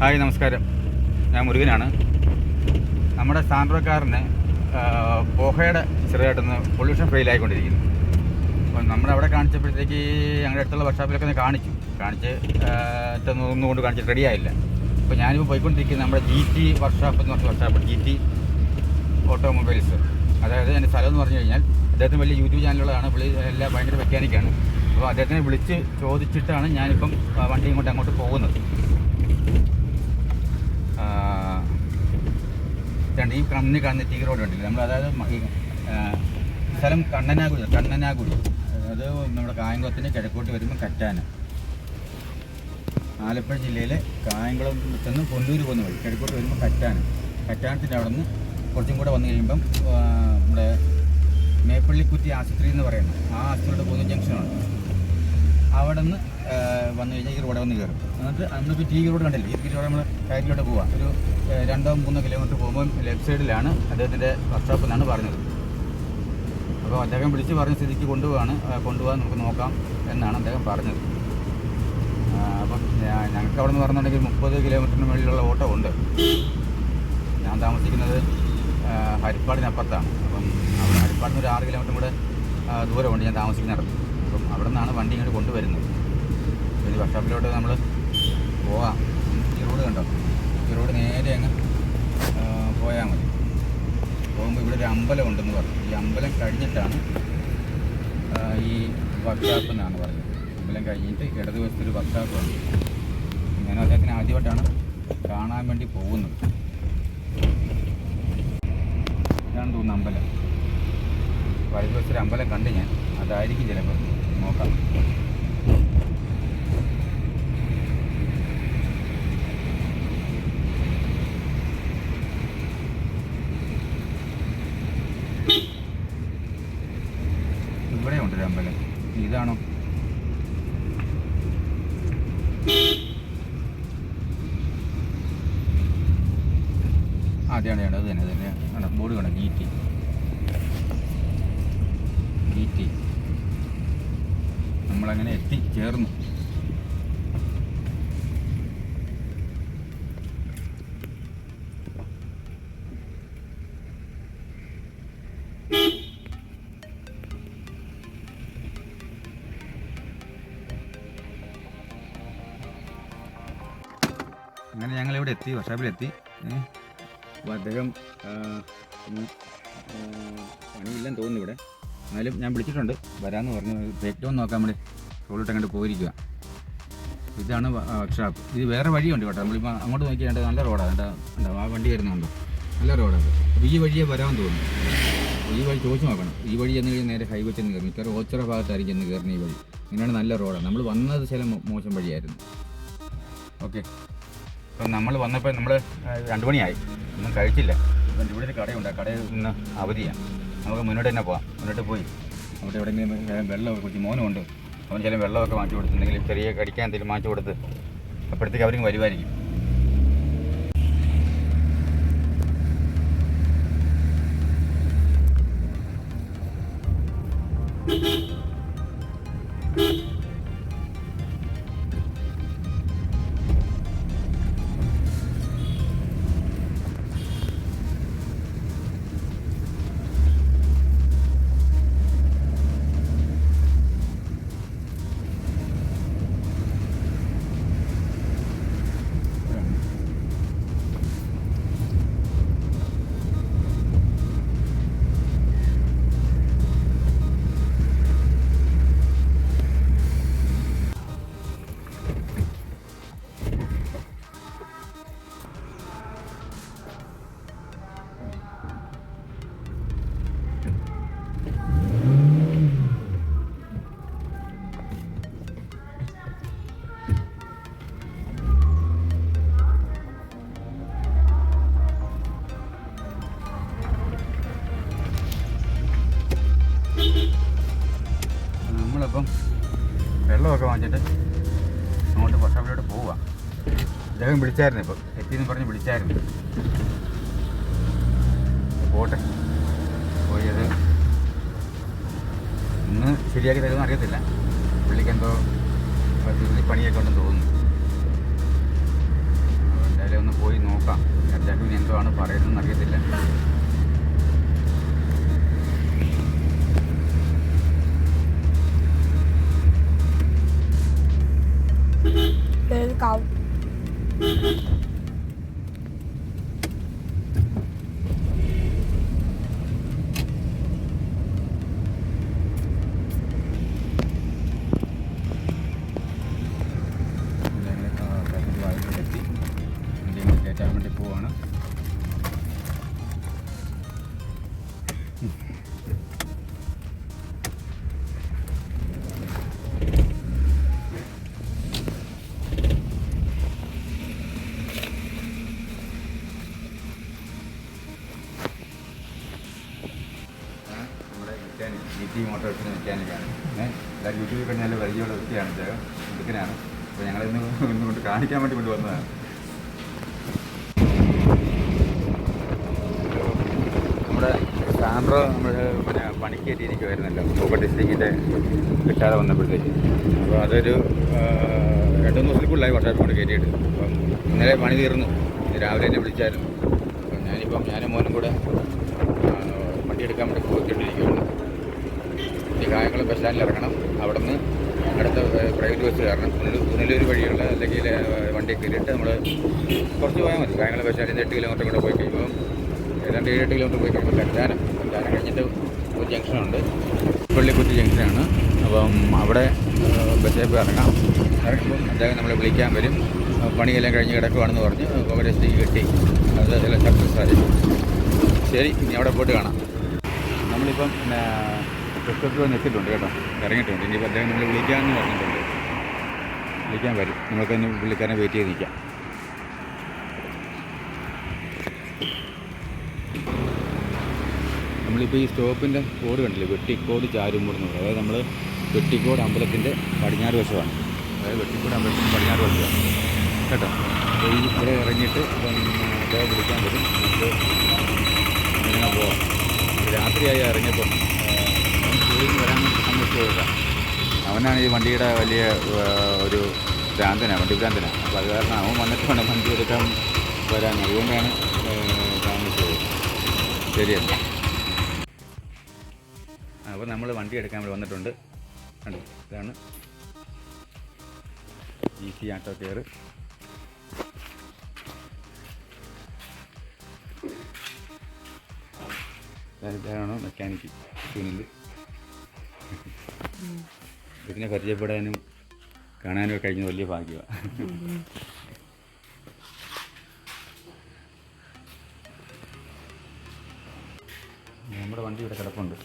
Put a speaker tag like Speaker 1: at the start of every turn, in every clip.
Speaker 1: Hi നമസ്കാരം, ഞാൻ മുരുകനാണ്. നമ്മുടെ സാൻഡ്രോ കാറിന് പുകയുടെ ചെറുതായിട്ടൊന്ന് പൊല്യൂഷൻ ഫെയിലായിക്കൊണ്ടിരിക്കുന്നു. അപ്പോൾ നമ്മളവിടെ കാണിച്ചപ്പോഴത്തേക്ക് ഞങ്ങളുടെ അടുത്തുള്ള വർക്ക്ഷോപ്പിലൊക്കെ ഒന്ന് കാണിച്ച് ഒന്നുകൊണ്ട് കാണിച്ചിട്ട് റെഡിയായില്ല. അപ്പോൾ ഞാനിപ്പോൾ പോയിക്കൊണ്ടിരിക്കുന്നത് നമ്മുടെ GT വർക്ക്ഷോപ്പ് എന്ന് പറഞ്ഞ വർക്ക്ഷോപ്പ്, GT ഓട്ടോമൊബൈൽസ്. അതായത് എൻ്റെ സ്ഥലം എന്ന് പറഞ്ഞു കഴിഞ്ഞാൽ അദ്ദേഹത്തിന് വലിയ യൂട്യൂബ് ചാനലുകളാണ്, എല്ലാം ഭയങ്കര മെക്കാനിക്കാണ്. അപ്പോൾ അദ്ദേഹത്തിനെ വിളിച്ച് ചോദിച്ചിട്ടാണ് ഞാനിപ്പം വണ്ടിയും കൊണ്ട് അങ്ങോട്ട് പോകുന്നത്. ഈ കണ്ണി കാണുന്ന ടീ റോഡ് ഉണ്ടല്ലോ, നമ്മൾ അതായത് സ്ഥലം കണ്ണനാകുടി, അത് നമ്മുടെ കായംകുളത്തിന് കിഴക്കോട്ട് വരുമ്പോൾ കറ്റാന, ആലപ്പുഴ ജില്ലയിലെ കായംകുളം നിന്ന് കൊല്ലൂര് പോകുന്ന വഴി കിഴക്കോട്ട് വരുമ്പോൾ കറ്റാനത്തിൻ്റെ അവിടെ നിന്ന് കുറച്ചും കൂടെ വന്നു കഴിയുമ്പം നമ്മുടെ മേപ്പള്ളിക്കുറ്റി ആശുപത്രി എന്ന് പറയുന്നത്, ആ ആശുപത്രിയുടെ പോകുന്ന ജംഗ്ഷനാണ്. അവിടെ നിന്ന് വന്നു കഴിഞ്ഞാൽ ഈ റോഡ് വന്ന് കയറും. എന്നിട്ട് നമ്മളിപ്പോൾ ടീ റോഡ് കണ്ടില്ലേ, ഈ റോഡ് നമ്മൾ സൈഡിലോട്ട് പോവാം. ഒരു 2-3 കിലോമീറ്റർ പോകുമ്പോൾ ലെഫ്റ്റ് സൈഡിലാണ് അദ്ദേഹത്തിൻ്റെ വർക്ക്ഷോപ്പ് എന്നാണ് പറഞ്ഞത്. അപ്പോൾ അദ്ദേഹം വിളിച്ച് പറഞ്ഞ സ്ഥിതിക്ക് കൊണ്ടുപോകാൻ നമുക്ക് നോക്കാം എന്നാണ് അദ്ദേഹം പറഞ്ഞത്. അപ്പം ഞങ്ങൾക്ക് അവിടെ നിന്ന് പറഞ്ഞിട്ടുണ്ടെങ്കിൽ 30 കിലോമീറ്ററിന് മുകളിലുള്ള ഓട്ടോ ഉണ്ട്. ഞാൻ താമസിക്കുന്നത് ഹരിപ്പാടിനപ്പുറത്താണ്. അപ്പം അവിടെ ഹരിപ്പാടിന് ഒരു 6 കിലോമീറ്റർ കൂടെ ദൂരമുണ്ട് ഞാൻ താമസിക്കുന്നിടത്ത്. അപ്പം അവിടെ നിന്നാണ് വണ്ടി ഇങ്ങോട്ട് കൊണ്ടുവരുന്നത്. ഈ വർക്ക്ഷോപ്പിലോട്ട് നമ്മൾ പോവാം. ഈ റോഡ് കണ്ടോ, ഈ റോഡ് നേരെ അങ്ങ് പോയാൽ മതി. പോകുമ്പോൾ ഇവിടെ ഒരു അമ്പലം ഉണ്ടെന്ന് പറഞ്ഞു. ഈ അമ്പലം കഴിഞ്ഞിട്ടാണ് ഈ വർക്ക്ഷോപ്പ് എന്നാണ് പറഞ്ഞത്. അമ്പലം കഴിഞ്ഞിട്ട് ഇടതുവശത്തൊരു വർക്ക്ഷോപ്പ് ഉണ്ട്. ഞാൻ അദ്ദേഹത്തിന് ആദ്യമായിട്ടാണ് കാണാൻ വേണ്ടി പോകുന്നത്. ഇതാണ് തോന്നുന്നു അമ്പലം. വലതുവശത്തൊരു അമ്പലം കണ്ട് ഞാൻ, അതായിരിക്കും ചിലപ്പോൾ. നോക്കാം. ഇവിടെ ഉണ്ടൊരു അമ്പലം. ഇതാണോ? അതെയാണ്, അത് തന്നെ ആണ്. ബോർഡ് കാണാം, GT. നമ്മളങ്ങനെ എത്തിച്ചേർന്നു. അങ്ങനെ ഞങ്ങളിവിടെ എത്തി, വർക്ക്ഷോപ്പിലെത്തി. അപ്പോൾ അദ്ദേഹം പണിയില്ലെന്ന് തോന്നുന്നു ഇവിടെ. എന്നാലും ഞാൻ വിളിച്ചിട്ടുണ്ട്, വരാമെന്ന് പറഞ്ഞു. ബ്രേക്ക് ഡൗൺ നോക്കാൻ വേണ്ടി റോഡിട്ട് അങ്ങോട്ട് പോയിരിക്കുക. ഇതാണ് വർക്ക്ഷോപ്പ്. ഇത് വേറെ വഴിയുണ്ട് കേട്ടോ. നമ്മളിപ്പോൾ അങ്ങോട്ട് നോക്കിയാണ്ട് നല്ല റോഡാണ് കേട്ടോ. ആ വണ്ടി വരുന്നുണ്ടോ, നല്ല റോഡാണ്. അപ്പോൾ ഈ വഴിയെ വരാമെന്ന് തോന്നുന്നു. ഈ വഴി ചോദിച്ചു നോക്കണം. ഈ വഴി ചെന്ന് കഴിഞ്ഞാൽ നേരെ ഹൈവേ ചെന്ന് കയറും. മിക്കവാറും ഓച്ചിറ ഭാഗത്തായിരിക്കും ചെന്ന് കയറുന്ന ഈ വഴി. ഇങ്ങനെയാണ് നല്ല റോഡാണ്. നമ്മൾ വന്നത് ചില മോശം വഴിയായിരുന്നു. ഓക്കെ, അപ്പം നമ്മൾ വന്നപ്പോൾ നമ്മൾ 2 മണിയായി, ഒന്നും കഴിച്ചില്ല. ഇപ്പം ഇവിടെ ഒരു കടയുണ്ട്, ആ കടയിൽ നിന്ന് അവധിയാണ്. നമുക്ക് മുന്നോട്ട് തന്നെ പോകാം. മുന്നോട്ട് പോയി അവിടെ എവിടെയെങ്കിലും വെള്ളമൊക്കെ കുറിച്ച് മോനുണ്ട്, അവൻ ചില വെള്ളമൊക്കെ മാറ്റി കൊടുത്ത്, എന്തെങ്കിലും ചെറിയ കടിക്കാൻ എന്തെങ്കിലും മാറ്റി കൊടുത്ത് അപ്പോഴത്തേക്ക് അവർക്ക് വരുമായിരിക്കും. നമ്മളിപ്പം വെള്ളമൊക്കെ വാങ്ങിച്ചിട്ട് അങ്ങോട്ട് വർക്ക്ഷോപ്പിലോട്ട് പോവുക. അദ്ദേഹം വിളിച്ചായിരുന്നു, ഇപ്പോൾ എത്തിയെന്ന് പറഞ്ഞ് വിളിച്ചായിരുന്നു. പോട്ടെ, പോയത് ഇന്ന് ശരിയാക്കി തരുമെന്ന് അറിയത്തില്ല. പുള്ളിക്കെന്തോ ധൃതി പണിയൊക്കെ ഉണ്ടെന്ന് തോന്നുന്നു.
Speaker 2: കാവും.
Speaker 1: കയറ്റാൻ വേണ്ടി പോവാണ്. GT മോട്ടോഴ്സിന് മെക്കാനിക്കാണ്. എല്ലാവരും യൂട്യൂബിൽ കഴിഞ്ഞാൽ പരിചയമുള്ള വ്യക്തിയാണ്, അദ്ദേഹം മിടുക്കനാണ്. അപ്പോൾ ഞങ്ങളിന്ന് കൊണ്ട് കാണിക്കാൻ വേണ്ടി കൊണ്ടുവന്നതാണ്. നമ്മുടെ ക്യാമറ നമ്മൾ പിന്നെ പണിക്ക് കയറ്റിയിരിക്കുമായിരുന്നല്ലോ സൂപ്പർ ഡിസ്ട്രിക്റ്റിൻ്റെ കിട്ടാതെ വന്നപ്പോഴത്തേക്ക്. അപ്പോൾ അതൊരു 2-3 ദിവസത്തിനുള്ളിലായി വർഷാപ്പ് കൊണ്ട് കയറ്റിയിട്ട്. അപ്പം ഇന്നലെ പണി തീർന്നു, രാവിലെ എന്നെ വിളിച്ചായിരുന്നു. അപ്പം ഞാനും മോനും കൂടെ വണ്ടി എടുക്കാൻ വേണ്ടി പോയിക്കൊണ്ടിരിക്കുകയാണ്. ഈ കായംകുളം ബസ് സ്റ്റാൻഡിൽ ഇറങ്ങണം. അവിടെ നിന്ന് അടുത്ത പ്രൈവറ്റ് ബസ് കയറണം. പുനലൂർ വഴിയുള്ള അല്ലെങ്കിൽ വണ്ടി കയറിയിട്ട് നമ്മൾ കുറച്ച് പോയാൽ മതി. കായംകുളം ബസ് സ്റ്റാൻഡിൽ 8 കിലോമീറ്റർ കൂടെ പോയി കഴിയുമ്പോൾ ഏതാണ്ട് 7-8 കിലോമീറ്റർ പോയി കഴിയുമ്പോൾ കറ്റാനം കഴിഞ്ഞിട്ട് ഒരു ജംഗ്ഷനുണ്ട്, പള്ളിക്കുറ്റി ജംഗ്ഷനാണ്. അപ്പം അവിടെ ബസ്സിൽ ഇറങ്ങാം. ഇറങ്ങുമ്പം അദ്ദേഹം നമ്മളെ വിളിക്കാൻ വരും. പണിയെല്ലാം കഴിഞ്ഞ് കിടക്കുവാണെന്ന് പറഞ്ഞ് കോവിഡ് കിട്ടി. അത് ചില സക്സസ് ആയി. ശരി, ഇനി അവിടെ പോയിട്ട് കാണാം. നമ്മളിപ്പം ബസ് എത്തിയിട്ടുണ്ട് കേട്ടോ, ഇറങ്ങിയിട്ടുണ്ട്. ഇനിയിപ്പോൾ അദ്ദേഹം നമ്മൾ വിളിക്കാമെന്ന് പറഞ്ഞിട്ടുണ്ട്. വിളിക്കാൻ വരും. നമുക്കൊന്ന് പുള്ളിക്കാരനെ വെയിറ്റ് ചെയ്ത് നിൽക്കാം. നമ്മളിപ്പോൾ ഈ സ്റ്റോപ്പിൻ്റെ കോഡ് കണ്ടില്ലേ, വെട്ടിക്കോട് ചാരുമൂട് എന്ന് പറയും. അതായത് നമ്മൾ വെട്ടിക്കോട് അമ്പലത്തിൻ്റെ പടിഞ്ഞാറ് വശമാണ്. അതായത് വെട്ടിക്കോട് അമ്പലത്തിൻ്റെ പടിഞ്ഞാറ് വശമാണ് കേട്ടോ. അപ്പോൾ ഈ ഇവിടെ ഇറങ്ങിയിട്ട് അദ്ദേഹം വിളിക്കാൻ വരും. നമുക്ക് അങ്ങനെ പോവാം. രാത്രിയായി ഇറങ്ങിയപ്പം ഷൂറിങ് വരാൻ സമ്മതിച്ചില്ല. അവനാണ് ഈ വണ്ടിയുടെ വലിയ ഒരു ഭ്രാന്തനാണ്, വണ്ടി ഭ്രാന്തനാണ്. അപ്പോൾ അത് കാരണം അവൻ വന്നിട്ട് വേണം വണ്ടി എടുക്കാൻ വരാൻ. അതുകൊണ്ടാണ് താമസിച്ചത്. ശരിയല്ല. അപ്പോൾ നമ്മൾ വണ്ടി എടുക്കാൻ വേണ്ടി വന്നിട്ടുണ്ട്. കണ്ടു, ഇതാണ് GT ആട്ടോ കെയർ. ഇതാണ് മെക്കാനിക്ക് സുനിൽ. ഇതിനെ പരിചയപ്പെടാനും കാണാനും കഴിഞ്ഞ വലിയ ഭാഗ്യമാണ്. നമ്മുടെ വണ്ടി ഇവിടെ കിടപ്പുണ്ട്.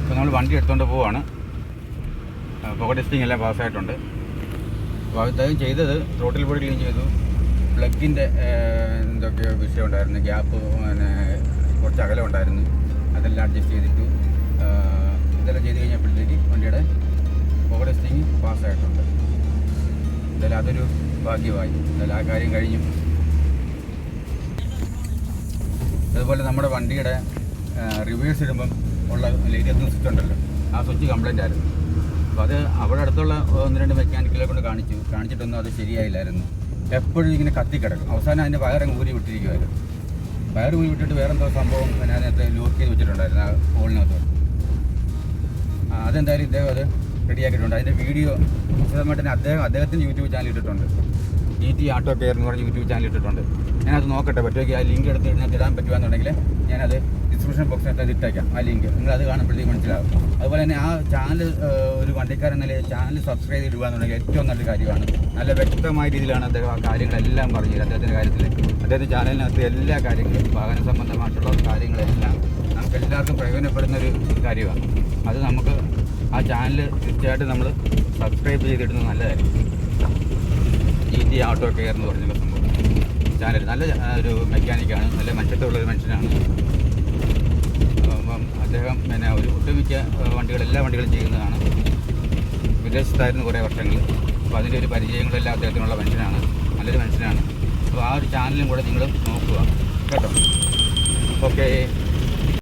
Speaker 1: ഇപ്പോൾ നമ്മൾ വണ്ടി എടുത്തുകൊണ്ട് പോവാണ്. പുക ടെസ്റ്റിംഗ് എല്ലാം പാസ്സായിട്ടുണ്ട്. അപ്പോൾ അദ്ദേഹം ചെയ്തത് റോട്ടിൽ പോയി ക്ലീൻ ചെയ്തു. പ്ലഗിൻ്റെ എന്തൊക്കെയോ വിഷയം ഉണ്ടായിരുന്നു, ഗ്യാപ്പ് പിന്നെ കുറച്ച് അകലം ഉണ്ടായിരുന്നു. അതെല്ലാം അഡ്ജസ്റ്റ് ചെയ്തിട്ടു. ഇതെല്ലാം ചെയ്ത് കഴിഞ്ഞപ്പോഴത്തേക്ക് വണ്ടിയുടെ പുക ടെസ്റ്റിംഗ് പാസ്സായിട്ടുണ്ട്. എന്തായാലും അതൊരു ഭാഗ്യമായി. എന്തായാലും ആ കാര്യം കഴിഞ്ഞു. അതുപോലെ നമ്മുടെ വണ്ടിയുടെ റിവേഴ്സ് ഇടുമ്പം ഉള്ള ലൈറ്റ് എത്തുന്ന സ്വിച്ച് ഉണ്ടല്ലോ, ആ സ്വിച്ച് കംപ്ലൈൻ്റ് ആയിരുന്നു. അപ്പോൾ അത് അവിടെ അടുത്തുള്ള 1-2 മെക്കാനിക്കുകളെ കൊണ്ട് കാണിച്ചിട്ടൊന്നും അത് ശരിയായില്ലായിരുന്നു. എപ്പോഴും ഇങ്ങനെ കത്തിക്കിടക്കും. അവസാനം അതിൻ്റെ വയറങ്ങ് ഊരി വിട്ടിരിക്കുമായിരുന്നു. വയർ ഊരി വിട്ടിട്ട് വേറെന്തോ സംഭവം അതിനകത്ത് ലോക്ക് ചെയ്ത് വെച്ചിട്ടുണ്ടായിരുന്നു, ആ ഹോളിനകത്ത്. അതെന്തായാലും ഇദ്ദേഹം അത് റെഡിയാക്കിയിട്ടുണ്ട്. അതിൻ്റെ വീഡിയോ വിശദമായിട്ട് അദ്ദേഹത്തിൻ്റെ യൂട്യൂബ് ചാനൽ ഇട്ടിട്ടുണ്ട്. GT ആട്ടോ കെയർ എന്ന് പറഞ്ഞ് യൂട്യൂബ് ചാനൽ ഇട്ടിട്ടുണ്ട്. ഞാനത് നോക്കട്ടെ, പറ്റുമെങ്കിൽ ആ ലിങ്ക് എടുത്ത് ഇതിനകത്ത് ഇടാൻ പറ്റുകയെന്നുണ്ടെങ്കിൽ ഞാനത് ഡിസ്ക്രിപ്ഷൻ ബോക്സിനകത്ത് ഇട്ടേക്കാം. ആ ലിങ്ക് നിങ്ങളത് കാണുമ്പോഴത്തേക്ക് മനസ്സിലാകും. അതുപോലെ തന്നെ ആ ചാനൽ ഒരു വണ്ടിക്കാരൻ നിലയിൽ ചാനൽ സബ്സ്ക്രൈബ് ചെയ്യുക എന്നുണ്ടെങ്കിൽ ഏറ്റവും നല്ലൊരു കാര്യമാണ്. നല്ല വ്യക്തമായ രീതിയിലാണ് അദ്ദേഹം ആ കാര്യങ്ങളെല്ലാം പറഞ്ഞു തരും. അദ്ദേഹത്തിൻ്റെ കാര്യത്തിൽ അദ്ദേഹത്തിൻ്റെ ചാനലിനകത്ത് എല്ലാ കാര്യങ്ങളും വാഹന സംബന്ധമായിട്ടുള്ള കാര്യങ്ങളെല്ലാം നമുക്ക് എല്ലാവർക്കും പ്രയോജനപ്പെടുന്നൊരു കാര്യമാണ്. അത് നമുക്ക് ആ ചാനൽ തീർച്ചയായിട്ടും നമ്മൾ സബ്സ്ക്രൈബ് ചെയ്തിടുന്നത് നല്ലതായിരിക്കും. GT ഓട്ടോ കെയർ എന്ന് പറഞ്ഞുള്ള സംഭവം ചാനൽ. നല്ല ഒരു മെക്കാനിക്കാണ്, നല്ല മനുഷ്യത്വമുള്ളൊരു മനുഷ്യനാണ്. അപ്പം അദ്ദേഹം പിന്നെ ഒരു ഒട്ടുമിക്ക എല്ലാ വണ്ടികളും ചെയ്യുന്നതാണ്. വിദേശത്തായിരുന്നു കുറേ വർഷങ്ങൾ. അപ്പോൾ അതിൻ്റെ ഒരു പരിചയങ്ങളെല്ലാം അദ്ദേഹത്തിനുള്ള മനുഷ്യനാണ്, നല്ലൊരു മനുഷ്യനാണ്. അപ്പോൾ ആ ഒരു ചാനലും കൂടെ നിങ്ങൾ നോക്കുക കേട്ടോ. ഓക്കേ.